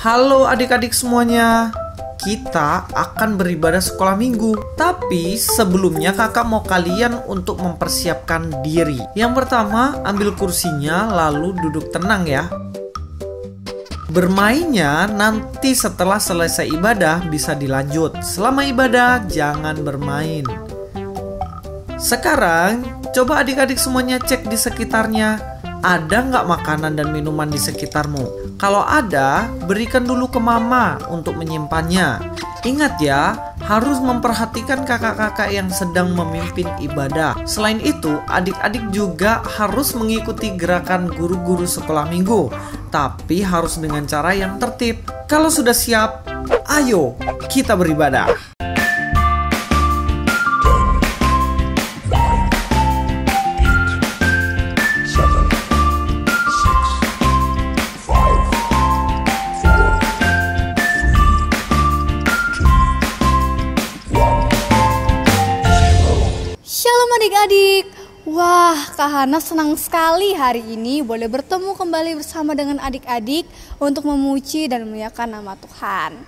Halo adik-adik semuanya, kita akan beribadah sekolah minggu. Tapi sebelumnya kakak mau kalian untuk mempersiapkan diri. Yang pertama, ambil kursinya lalu duduk tenang ya. Bermainnya nanti setelah selesai ibadah bisa dilanjut. Selama ibadah jangan bermain. Sekarang coba adik-adik semuanya cek di sekitarnya. Ada nggak makanan dan minuman di sekitarmu? Kalau ada, berikan dulu ke mama untuk menyimpannya. Ingat ya, harus memperhatikan kakak-kakak yang sedang memimpin ibadah. Selain itu, adik-adik juga harus mengikuti gerakan guru-guru sekolah minggu. Tapi harus dengan cara yang tertib. Kalau sudah siap, ayo kita beribadah. Shalom adik-adik. Wah, Kak Hana senang sekali hari ini boleh bertemu kembali bersama dengan adik-adik untuk memuji dan memuliakan nama Tuhan.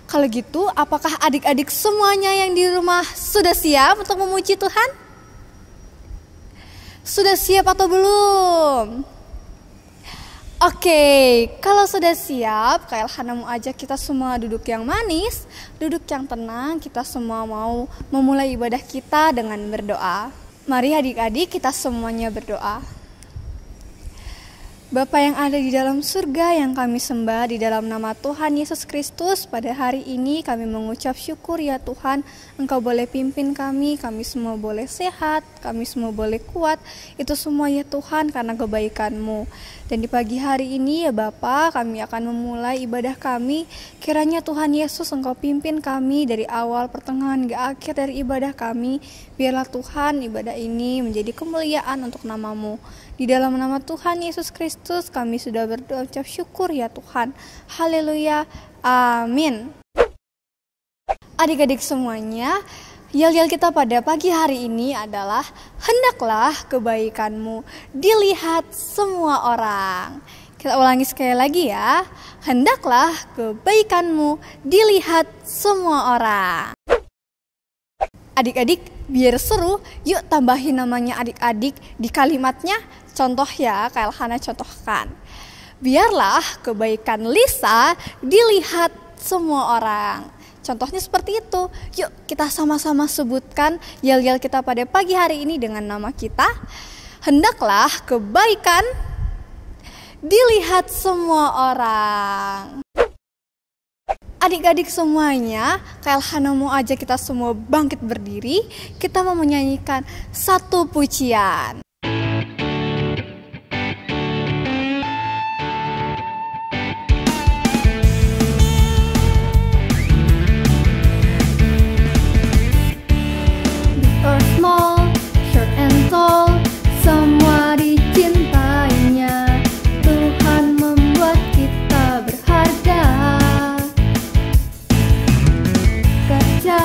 Kalau gitu, apakah adik-adik semuanya yang di rumah sudah siap untuk memuji Tuhan? Sudah siap atau belum? Oke, kalau sudah siap, Kak Hana mau ajak kita semua duduk yang manis, duduk yang tenang. Kita semua mau memulai ibadah kita dengan berdoa. Mari adik-adik kita semuanya berdoa. Bapa yang ada di dalam surga yang kami sembah di dalam nama Tuhan Yesus Kristus, pada hari ini kami mengucap syukur ya Tuhan, Engkau boleh pimpin kami semua boleh sehat, kami semua boleh kuat, itu semua ya Tuhan karena kebaikan-Mu. Dan di pagi hari ini ya Bapa, kami akan memulai ibadah kami, kiranya Tuhan Yesus Engkau pimpin kami dari awal, pertengahan, hingga akhir dari ibadah kami. Biarlah Tuhan ibadah ini menjadi kemuliaan untuk nama-Mu. Di dalam nama Tuhan Yesus Kristus kami sudah berdoa ucap syukur ya Tuhan. Haleluya. Amin. Adik-adik semuanya, yel-yel kita pada pagi hari ini adalah hendaklah kebaikan-Mu dilihat semua orang. Kita ulangi sekali lagi ya. Hendaklah kebaikan-Mu dilihat semua orang. Adik-adik, biar seru, yuk tambahin namanya adik-adik di kalimatnya. Contoh ya, Kak Elhana contohkan. Biarlah kebaikan Lisa dilihat semua orang. Contohnya seperti itu. Yuk kita sama-sama sebutkan yel-yel kita pada pagi hari ini dengan nama kita. Hendaklah kebaikan dilihat semua orang. Adik-adik semuanya, Kak Elhana mau ajak kita semua bangkit berdiri. Kita mau menyanyikan satu pujian. Small, short and tall, semua dicintainya. Tuhan membuat kita berharga. Kerja,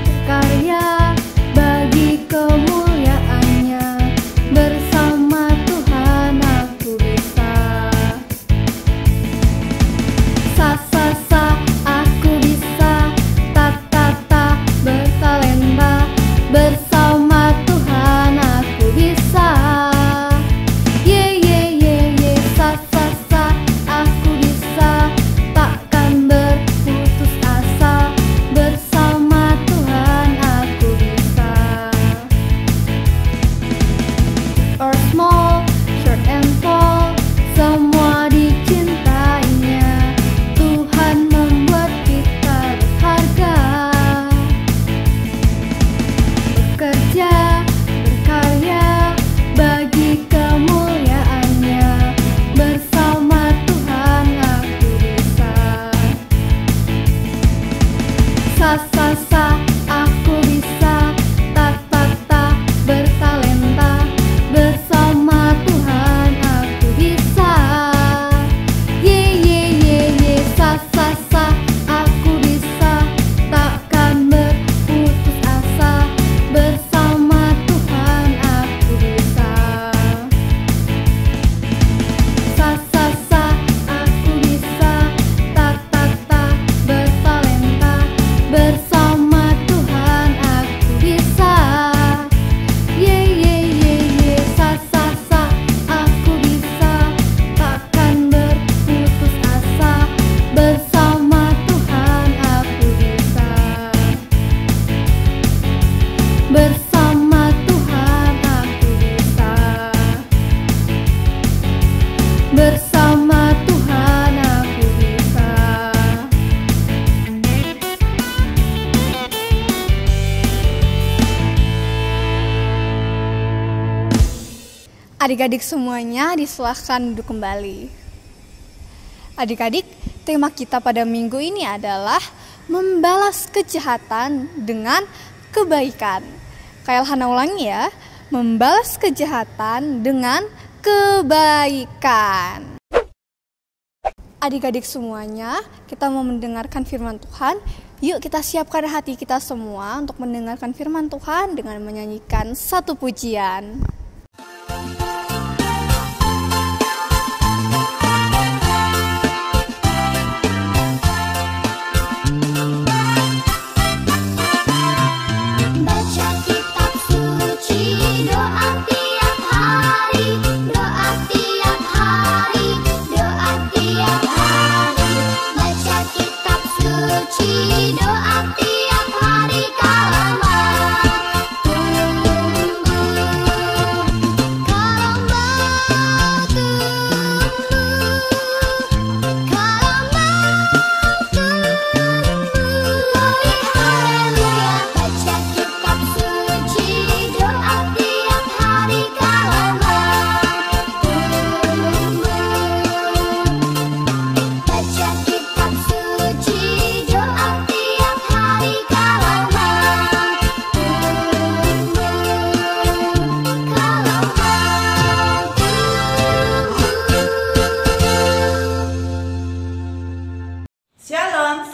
berkarya bagi kemuliaannya. Adik-adik semuanya disilahkan duduk kembali. Adik-adik, tema kita pada minggu ini adalah membalas kejahatan dengan kebaikan. Kak Elhana ulangi ya, membalas kejahatan dengan kebaikan. Adik-adik semuanya, kita mau mendengarkan firman Tuhan. Yuk kita siapkan hati kita semua untuk mendengarkan firman Tuhan dengan menyanyikan satu pujian.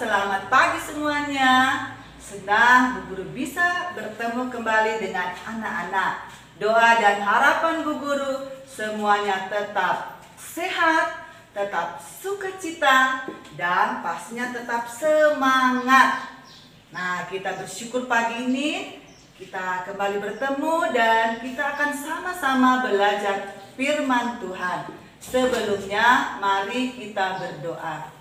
Selamat pagi semuanya. Senang Bu Guru bisa bertemu kembali dengan anak-anak. Doa dan harapan Bu Guru semuanya tetap sehat, tetap sukacita, dan pastinya tetap semangat. Nah, kita bersyukur pagi ini kita kembali bertemu dan kita akan sama-sama belajar firman Tuhan. Sebelumnya, mari kita berdoa.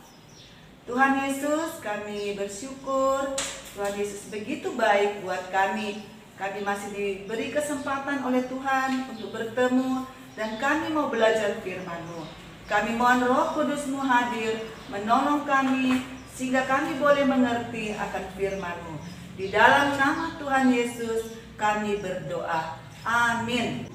Tuhan Yesus, kami bersyukur Tuhan Yesus begitu baik buat kami. Kami masih diberi kesempatan oleh Tuhan untuk bertemu dan kami mau belajar firman-Mu. Kami mohon Roh Kudus-Mu hadir menolong kami sehingga kami boleh mengerti akan firman-Mu. Di dalam nama Tuhan Yesus kami berdoa. Amin.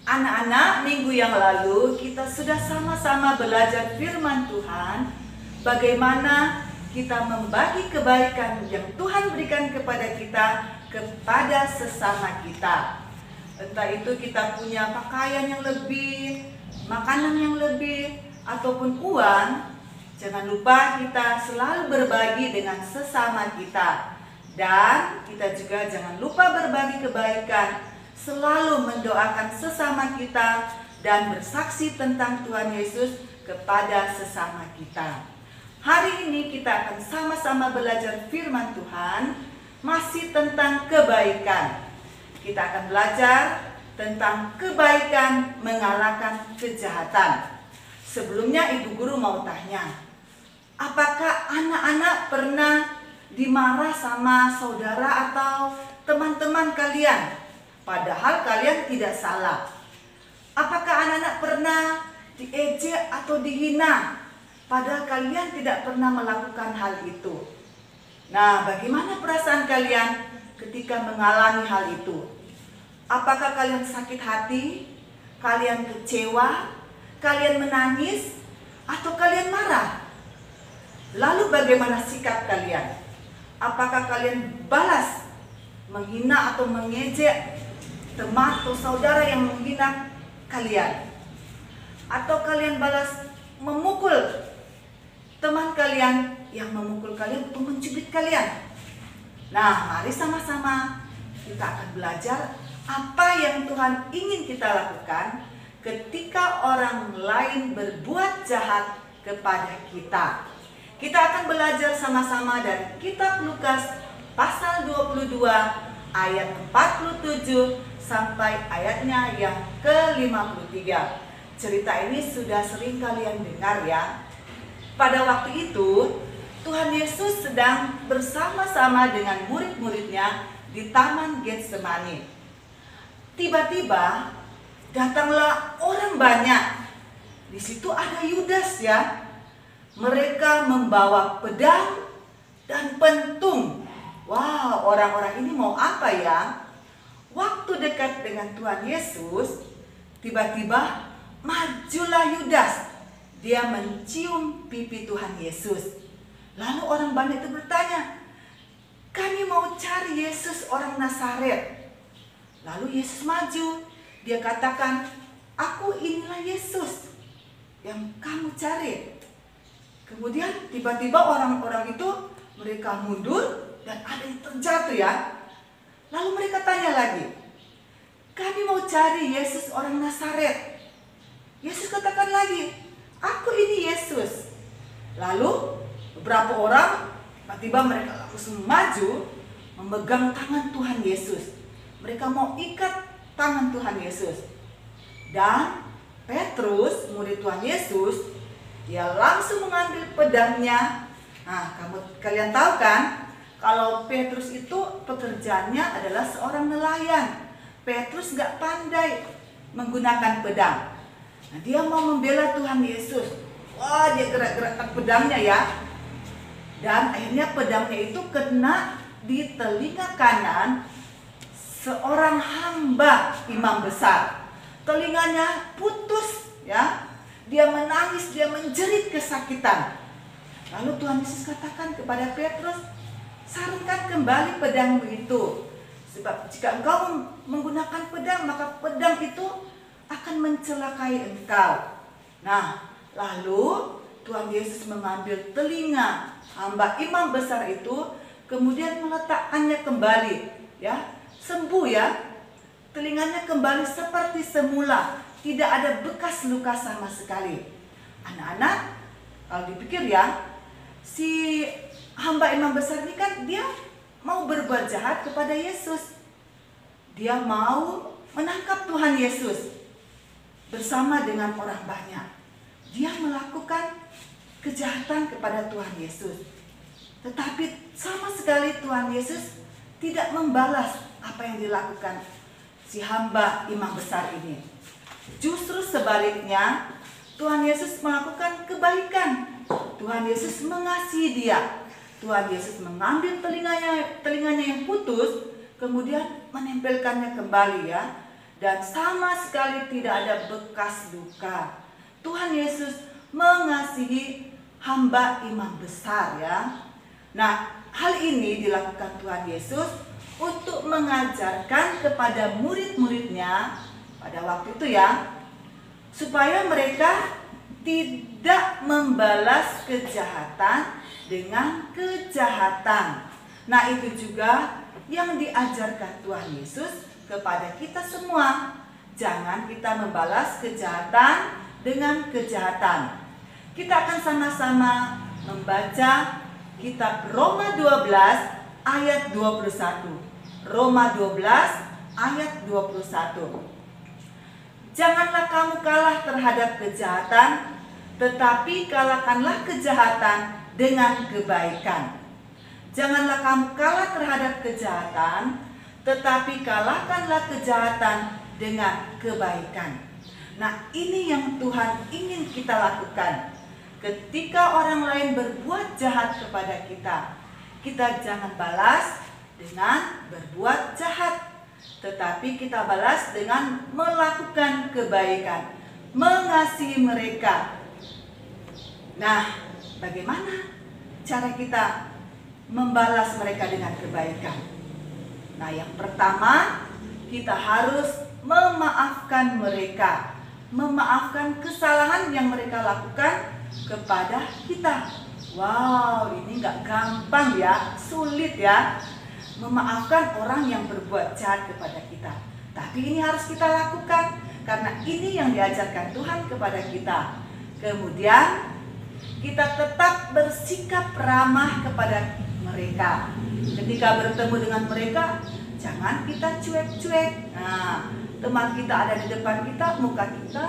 Anak-anak, minggu yang lalu kita sudah sama-sama belajar firman Tuhan. Bagaimana kita membagi kebaikan yang Tuhan berikan kepada kita kepada sesama kita. Entah itu kita punya pakaian yang lebih, makanan yang lebih, ataupun uang. Jangan lupa kita selalu berbagi dengan sesama kita. Dan kita juga jangan lupa berbagi kebaikan, selalu mendoakan sesama kita dan bersaksi tentang Tuhan Yesus kepada sesama kita. Hari ini kita akan sama-sama belajar firman Tuhan masih tentang kebaikan. Kita akan belajar tentang kebaikan mengalahkan kejahatan. Sebelumnya Ibu Guru mau tanya, apakah anak-anak pernah dimarah sama saudara atau teman-teman kalian? Padahal kalian tidak salah. Apakah anak-anak pernah diejek atau dihina? Padahal kalian tidak pernah melakukan hal itu. Nah, bagaimana perasaan kalian ketika mengalami hal itu? Apakah kalian sakit hati? Kalian kecewa? Kalian menangis? Atau kalian marah? Lalu bagaimana sikap kalian? Apakah kalian balas menghina atau mengejek teman atau saudara yang menghina kalian? Atau kalian balas memukul teman kalian yang memukul kalian atau mencubit kalian? Nah, mari sama-sama kita akan belajar apa yang Tuhan ingin kita lakukan ketika orang lain berbuat jahat kepada kita. Kita akan belajar sama-sama dari kitab Lukas pasal 22 ayat 47 sampai ayatnya yang ke-53. Cerita ini sudah sering kalian dengar ya. Pada waktu itu, Tuhan Yesus sedang bersama-sama dengan murid-muridnya di Taman Getsemani. Tiba-tiba datanglah orang banyak. Di situ ada Yudas ya. Mereka membawa pedang dan pentung. Wah, orang-orang ini mau apa ya? Waktu dekat dengan Tuhan Yesus, tiba-tiba majulah Yudas. Dia mencium pipi Tuhan Yesus. Lalu orang banyak itu bertanya, kami mau cari Yesus orang Nazaret. Lalu Yesus maju. Dia katakan, aku inilah Yesus yang kamu cari. Kemudian tiba-tiba orang-orang itu mereka mundur dan ada yang terjatuh ya. Lalu mereka tanya lagi, kami mau cari Yesus orang Nazaret. Yesus katakan lagi, aku ini Yesus. Lalu beberapa orang tiba-tiba mereka langsung maju memegang tangan Tuhan Yesus. Mereka mau ikat tangan Tuhan Yesus. Dan Petrus, murid Tuhan Yesus, dia langsung mengambil pedangnya. Nah, kalian tahu kan, kalau Petrus itu pekerjaannya adalah seorang nelayan. Petrus nggak pandai menggunakan pedang. Nah, dia mau membela Tuhan Yesus. Wah, dia gerak-gerakkan pedangnya ya. Dan akhirnya pedangnya itu kena di telinga kanan seorang hamba imam besar. Telinganya putus ya. Dia menangis, dia menjerit kesakitan. Lalu Tuhan Yesus katakan kepada Petrus, sarungkan kembali pedangmu itu. Sebab jika engkau menggunakan pedang, maka pedang itu akan mencelakai engkau. Nah, lalu Tuhan Yesus mengambil telinga hamba imam besar itu, kemudian meletakkannya kembali, ya, sembuh ya. Telinganya kembali seperti semula, tidak ada bekas luka sama sekali. Anak-anak, kalau dipikir ya, si hamba imam besar ini kan dia mau berbuat jahat kepada Yesus. Dia mau menangkap Tuhan Yesus bersama dengan orang banyak. Dia melakukan kejahatan kepada Tuhan Yesus. Tetapi sama sekali Tuhan Yesus tidak membalas apa yang dilakukan si hamba imam besar ini. Justru sebaliknya, Tuhan Yesus melakukan kebaikan. Tuhan Yesus mengasihi dia. Tuhan Yesus mengambil telinganya yang putus, kemudian menempelkannya kembali ya. Dan sama sekali tidak ada bekas luka. Tuhan Yesus mengasihi hamba imam besar ya. Nah, hal ini dilakukan Tuhan Yesus untuk mengajarkan kepada murid-muridnya pada waktu itu ya, supaya mereka tidak membalas kejahatan dengan kejahatan. Nah, itu juga yang diajarkan Tuhan Yesus kepada kita semua. Jangan kita membalas kejahatan dengan kejahatan. Kita akan sama-sama membaca kitab Roma 12 ayat 21. Roma 12 ayat 21. Janganlah kamu kalah terhadap kejahatan, tetapi kalahkanlah kejahatan dengan kebaikan. Janganlah kamu kalah terhadap kejahatan, tetapi kalahkanlah kejahatan dengan kebaikan. Nah, ini yang Tuhan ingin kita lakukan. Ketika orang lain berbuat jahat kepada kita, kita jangan balas dengan berbuat jahat, tetapi kita balas dengan melakukan kebaikan, mengasihi mereka. Nah, bagaimana cara kita membalas mereka dengan kebaikan? Nah, yang pertama, kita harus memaafkan mereka, memaafkan kesalahan yang mereka lakukan kepada kita. Wow, ini nggak gampang ya, sulit ya, memaafkan orang yang berbuat jahat kepada kita. Tapi ini harus kita lakukan, karena ini yang diajarkan Tuhan kepada kita. Kemudian kita tetap bersikap ramah kepada mereka. Ketika bertemu dengan mereka, jangan kita cuek-cuek. Nah, teman kita ada di depan kita, muka kita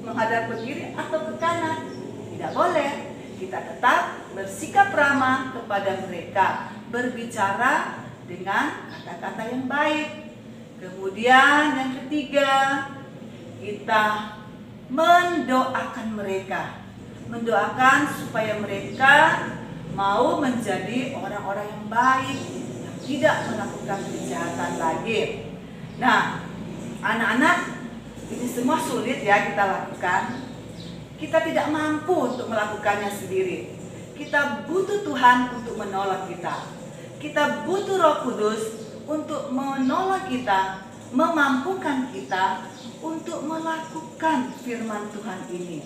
menghadap ke kiri atau ke kanan, tidak boleh. Kita tetap bersikap ramah kepada mereka, berbicara dengan kata-kata yang baik. Kemudian yang ketiga, kita mendoakan mereka. Mendoakan supaya mereka mau menjadi orang-orang yang baik, yang tidak melakukan kejahatan lagi. Nah, anak-anak, Ini semua sulit ya kita lakukan. Kita tidak mampu untuk melakukannya sendiri. Kita butuh Tuhan untuk menolong kita. Kita butuh Roh Kudus untuk menolong kita, memampukan kita untuk melakukan firman Tuhan ini.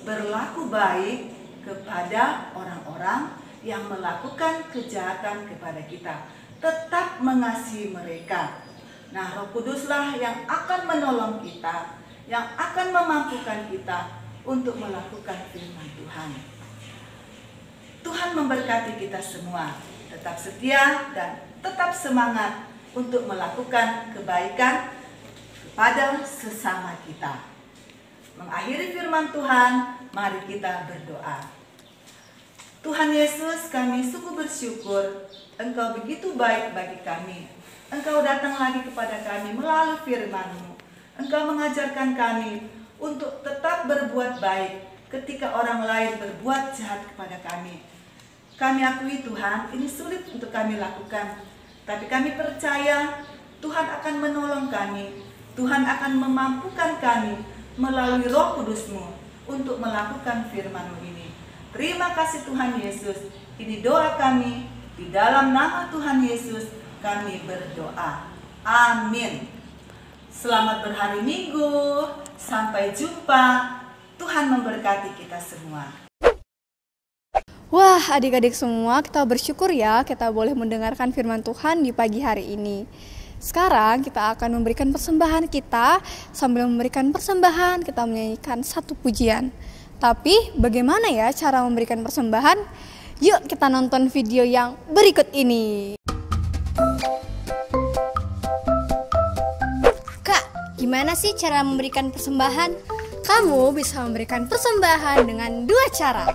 Berlaku baik kepada orang-orang yang melakukan kejahatan kepada kita. Tetap mengasihi mereka. Nah, Roh Kuduslah yang akan menolong kita, yang akan memampukan kita untuk melakukan firman Tuhan. Tuhan memberkati kita semua. Tetap setia dan tetap semangat untuk melakukan kebaikan kepada sesama kita. Mengakhiri firman Tuhan, mari kita berdoa. Tuhan Yesus, kami sungguh bersyukur Engkau begitu baik bagi kami. Engkau datang lagi kepada kami melalui firman-Mu. Engkau mengajarkan kami untuk tetap berbuat baik ketika orang lain berbuat jahat kepada kami. Kami akui Tuhan, ini sulit untuk kami lakukan. Tapi kami percaya Tuhan akan menolong kami. Tuhan akan memampukan kami melalui Roh Kudus-Mu untuk melakukan firman-Mu ini. Terima kasih Tuhan Yesus. Ini doa kami. Di dalam nama Tuhan Yesus kami berdoa. Amin. Selamat berhari Minggu. Sampai jumpa. Tuhan memberkati kita semua. Wah, adik-adik semua, kita bersyukur ya kita boleh mendengarkan firman Tuhan di pagi hari ini. Sekarang kita akan memberikan persembahan kita. Sambil memberikan persembahan, kita menyanyikan satu pujian. Tapi bagaimana ya cara memberikan persembahan? Yuk kita nonton video yang berikut ini. Kak, gimana sih cara memberikan persembahan? Kamu bisa memberikan persembahan dengan dua cara.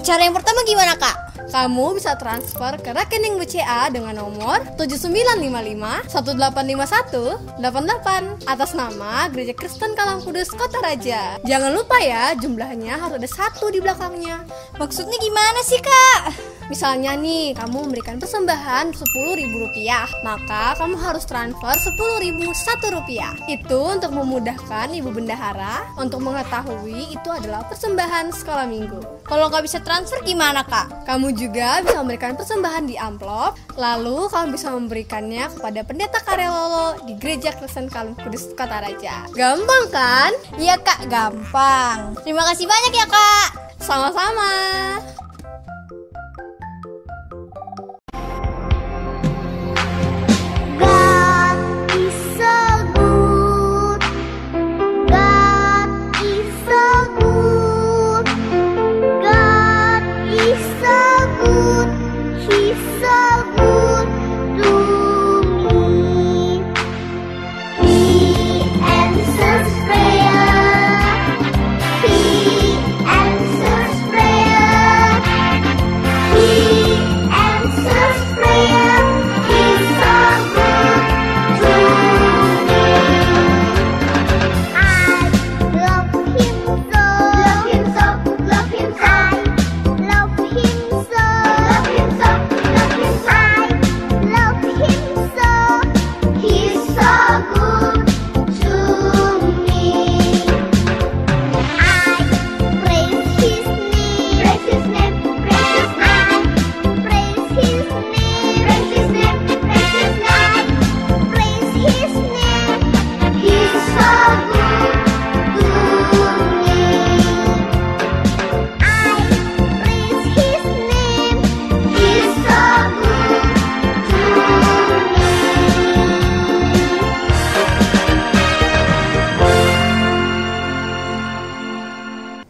Cara yang pertama gimana, Kak? Kamu bisa transfer ke rekening BCA dengan nomor 7955-185188 atas nama Gereja Kristen Kalang Kudus Kota Raja. Jangan lupa ya, jumlahnya harus ada 1 di belakangnya. Maksudnya gimana sih, Kak? Misalnya nih, kamu memberikan persembahan Rp10.000, maka kamu harus transfer Rp10.001. Itu untuk memudahkan Ibu Bendahara untuk mengetahui itu adalah persembahan sekolah minggu. Kalau nggak bisa transfer gimana, Kak? Kamu juga bisa memberikan persembahan di amplop, lalu kamu bisa memberikannya kepada Pendeta Karelolo di Gereja Kristen Kalang Kudus Kota Raja. Gampang kan? Iya, Kak, gampang. Terima kasih banyak ya, Kak. Sama-sama.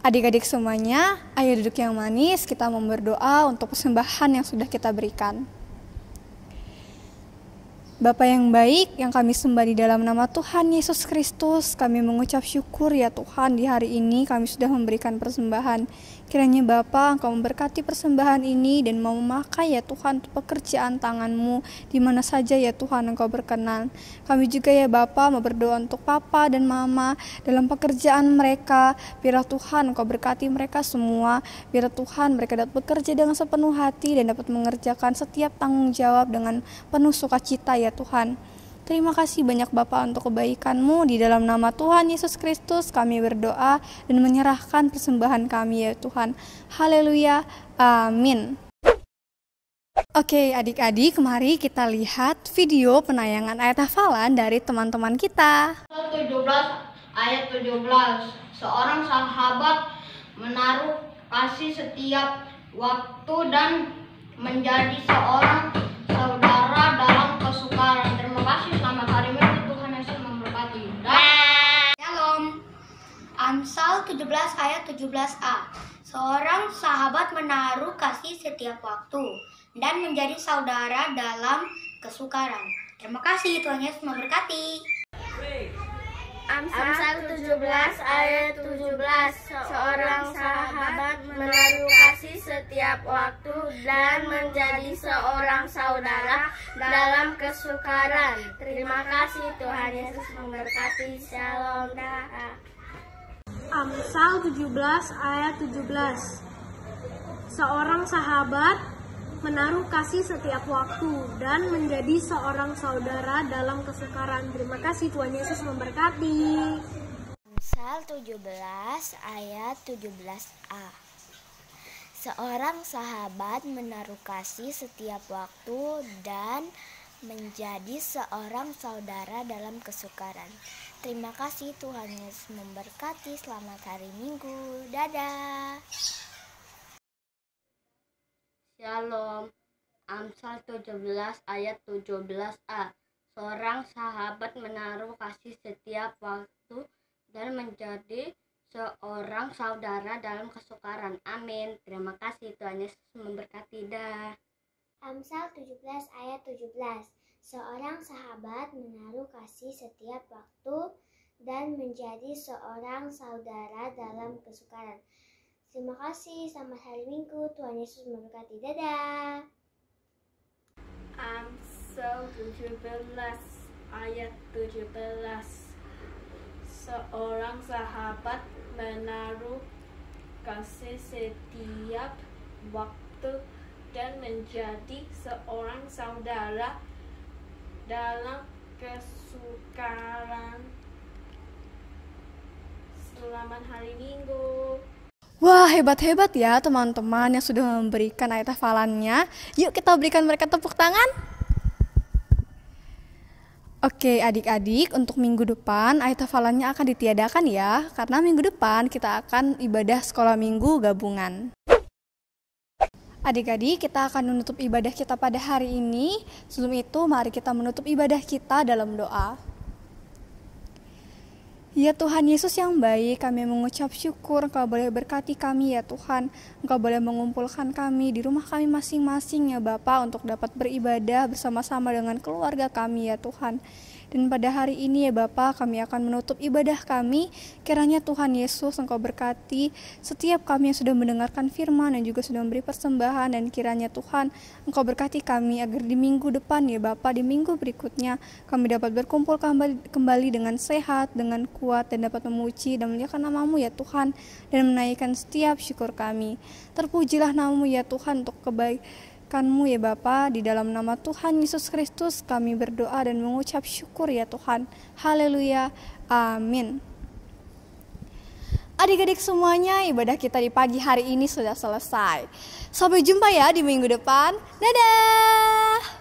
Adik-adik semuanya, ayo duduk yang manis, kita mau berdoa untuk persembahan yang sudah kita berikan. Bapa yang baik, yang kami sembah di dalam nama Tuhan Yesus Kristus, kami mengucap syukur ya Tuhan, di hari ini kami sudah memberikan persembahan. Kiranya Bapa, Engkau memberkati persembahan ini dan mau memakai ya Tuhan untuk pekerjaan tangan-Mu di mana saja ya Tuhan Engkau berkenan. Kami juga ya Bapa mau berdoa untuk Papa dan Mama dalam pekerjaan mereka. Biar Tuhan Engkau berkati mereka semua. Biar Tuhan mereka dapat bekerja dengan sepenuh hati dan dapat mengerjakan setiap tanggung jawab dengan penuh sukacita ya Tuhan. Terima kasih banyak Bapa untuk kebaikan-Mu. Di dalam nama Tuhan Yesus Kristus kami berdoa dan menyerahkan persembahan kami ya Tuhan. Haleluya, amin. Oke adik-adik, mari kita lihat video penayangan ayat hafalan dari teman-teman kita. 17 ayat 17. Seorang sahabat menaruh kasih setiap waktu dan menjadi seorang saudara dalam kesukaran. Terima kasih, selamat hari Minggu, Tuhan Yesus memberkati. Shalom. Amsal 17 ayat 17a. Seorang sahabat menaruh kasih setiap waktu dan menjadi saudara dalam kesukaran. Terima kasih, Tuhan Yesus memberkati. Amsal 17 ayat 17. Seorang sahabat menaruh kasih setiap waktu dan menjadi seorang saudara dalam kesukaran. Terima kasih, Tuhan Yesus memberkati. Shalom. Amsal 17 ayat 17. Seorang sahabat menaruh kasih setiap waktu dan menjadi seorang saudara dalam kesukaran. Terima kasih, Tuhan Yesus memberkati. Amsal 17 ayat 17a. Seorang sahabat menaruh kasih setiap waktu dan menjadi seorang saudara dalam kesukaran. Terima kasih, Tuhan Yesus memberkati. Selamat hari Minggu. Dadah. Shalom. Amsal 17 ayat 17a. Seorang sahabat menaruh kasih setiap waktu dan menjadi seorang saudara dalam kesukaran. Amin. Terima kasih, Tuhan Yesus memberkati. Dah. Amsal 17 ayat 17. Seorang sahabat menaruh kasih setiap waktu dan menjadi seorang saudara dalam kesukaran. Terima kasih, selamat hari Minggu, Tuhan Yesus memberkati. Dadah. Amsal 17 ayat 17. Seorang sahabat menaruh kasih setiap waktu dan menjadi seorang saudara dalam kesukaran. Selamat hari Minggu. Wah, hebat-hebat ya teman-teman yang sudah memberikan ayat hafalannya. Yuk kita berikan mereka tepuk tangan. Oke adik-adik, untuk minggu depan ayat hafalannya akan ditiadakan ya. Karena minggu depan kita akan ibadah sekolah minggu gabungan. Adik-adik, kita akan menutup ibadah kita pada hari ini. Sebelum itu, mari kita menutup ibadah kita dalam doa. Ya Tuhan Yesus yang baik, kami mengucap syukur Engkau boleh berkati kami ya Tuhan. Engkau boleh mengumpulkan kami di rumah kami masing-masing ya Bapa untuk dapat beribadah bersama-sama dengan keluarga kami ya Tuhan. Dan pada hari ini ya Bapa, kami akan menutup ibadah kami. Kiranya Tuhan Yesus Engkau berkati setiap kami yang sudah mendengarkan firman dan juga sudah memberi persembahan. Dan kiranya Tuhan Engkau berkati kami agar di minggu depan ya Bapa, di minggu berikutnya kami dapat berkumpul kembali dengan sehat, dengan kuat, dan dapat memuji dan memuliakan nama-Mu ya Tuhan, dan menaikkan setiap syukur kami. Terpujilah nama-Mu ya Tuhan untuk kebaikan-Mu ya Bapa. Di dalam nama Tuhan Yesus Kristus kami berdoa dan mengucap syukur ya Tuhan. Haleluya, amin. Adik-adik semuanya, ibadah kita di pagi hari ini sudah selesai. Sampai jumpa ya di minggu depan. Dadah.